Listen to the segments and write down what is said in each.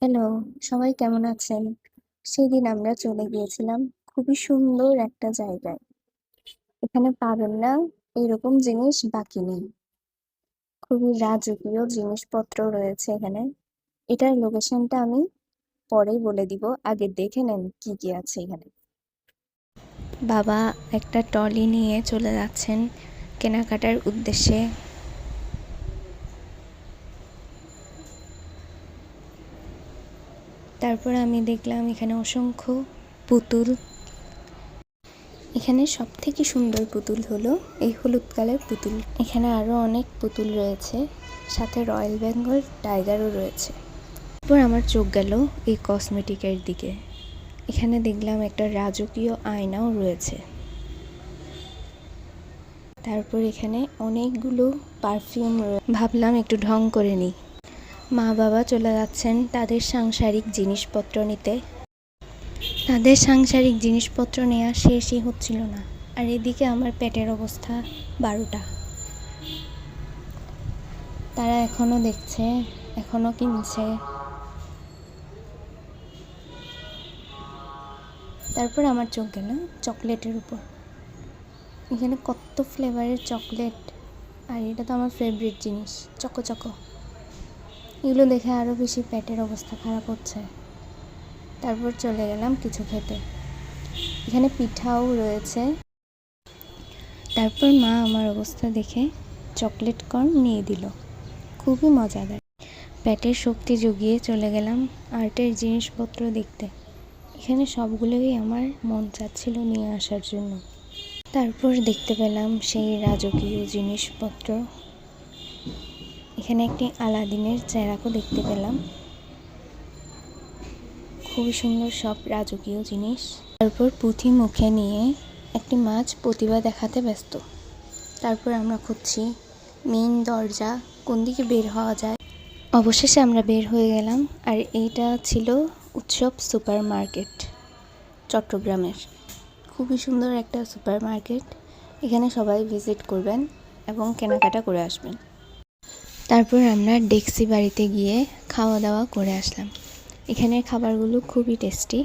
Hello, সবাই কেমন আছেন? সেদিন আমরা চলে গিয়েছিলাম খুবই সুন্দর একটা জায়গায়। এখানে পাবেন না এরকম জিনিস বাকি নেই। খুবই রাজকীয় জিনিসপত্র রয়েছে এখানে। এটার লোকেশনটা আমি পরেই বলে দিব। আগে দেখে নেন কি কি আছে এখানে। বাবা একটা ট্রলি নিয়ে চলে যাচ্ছেন কেনাকাটার উদ্দেশ্যে। তারপর আমি দেখলাম এখানে অসংখ্য পুতুল। এখানে সবথেকে সুন্দর পুতুল হলো এই হলুদ কালার পুতুল। এখানে আরো অনেক পুতুল রয়েছে, সাথে রয়্যাল বেঙ্গল টাইগারও রয়েছে। তারপর আমার চোখ গেল এই কসমেটিকের দিকে। এখানে দেখলাম একটা রাজকীয় আয়নাও রয়েছে। তারপর এখানে অনেকগুলো পারফিউম ভাবলাম একটু ঢং করে নিই। মা বাবা চলে যাচ্ছেন তাদের সাংসারিক জিনিসপত্র নিতে। তাদের সাংসারিক জিনিসপত্র নেওয়া শেষই হচ্ছিল না, আর এদিকে আমার পেটের অবস্থা 12টা। তারা এখনো দেখছে, এখনো কিনছে। তারপর আমার চোখ গেল চকলেটের উপর। এখানে কত ফ্লেভারের চকলেট, আর এটা তো আমার ফেভারিট জিনিস, চকো চকো। এগুলো দেখে আরও বেশি পেটের অবস্থা খারাপ হচ্ছে। তারপর চলে গেলাম কিছু খেতে। এখানে পিঠাও রয়েছে। তারপর মা আমার অবস্থা দেখে চকলেট কর্ন নিয়ে দিল, খুবই মজাদার। পেটের শক্তি জুগিয়ে চলে গেলাম আর্টের জিনিসপত্র দেখতে। এখানে সবগুলোই আমার মন চাচ্ছিল নিয়ে আসার জন্য। তারপর দেখতে পেলাম সেই রাজকীয় জিনিসপত্র। এখানে একটি আলাদিনের চেরাকও দেখতে পেলাম। খুবই সুন্দর সব রাজকীয় জিনিস। তারপর পুঁথি মুখে নিয়ে একটি মাছ প্রতিভা দেখাতে ব্যস্ত। তারপর আমরা খুঁজছি মেইন দরজা, কোন দিকে বের হওয়া যায়। অবশেষে আমরা বের হয়ে গেলাম, আর এইটা ছিল উৎসব সুপার মার্কেট, চট্টগ্রামের। খুবই সুন্দর একটা সুপার মার্কেট। এখানে সবাই ভিজিট করবেন এবং কেনাকাটা করে আসবেন। তারপর আমরা ডেক্সি বাড়িতে গিয়ে খাওয়া দাওয়া করে আসলাম। এখানের খাবারগুলো খুবই টেস্টি।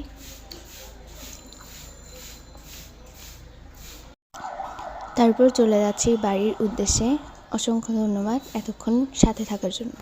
তারপর চলে যাচ্ছি বাড়ির উদ্দেশ্যে। অসংখ্য ধন্যবাদ এতক্ষণ সাথে থাকার জন্য।